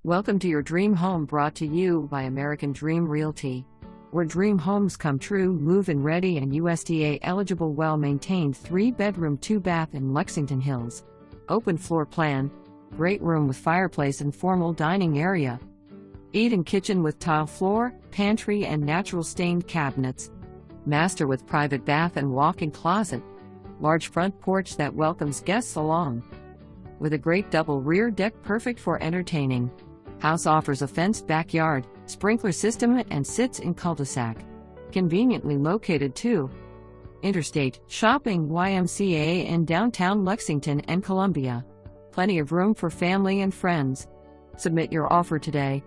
Welcome to your dream home, brought to you by American Dream Realty. Where dream homes come true. Move in Ready and USDA eligible, well-maintained 3-bedroom 2-bath in Lexington Hills. Open floor plan. Great room with fireplace and formal dining area. Eat-in kitchen with tile floor, pantry and natural stained cabinets. Master with private bath and walk-in closet. Large front porch that welcomes guests along. With a great double rear deck perfect for entertaining. House offers a fenced backyard, sprinkler system and sits in cul-de-sac. Conveniently located too. Interstate, shopping, YMCA in downtown Lexington and Columbia. Plenty of room for family and friends. Submit your offer today.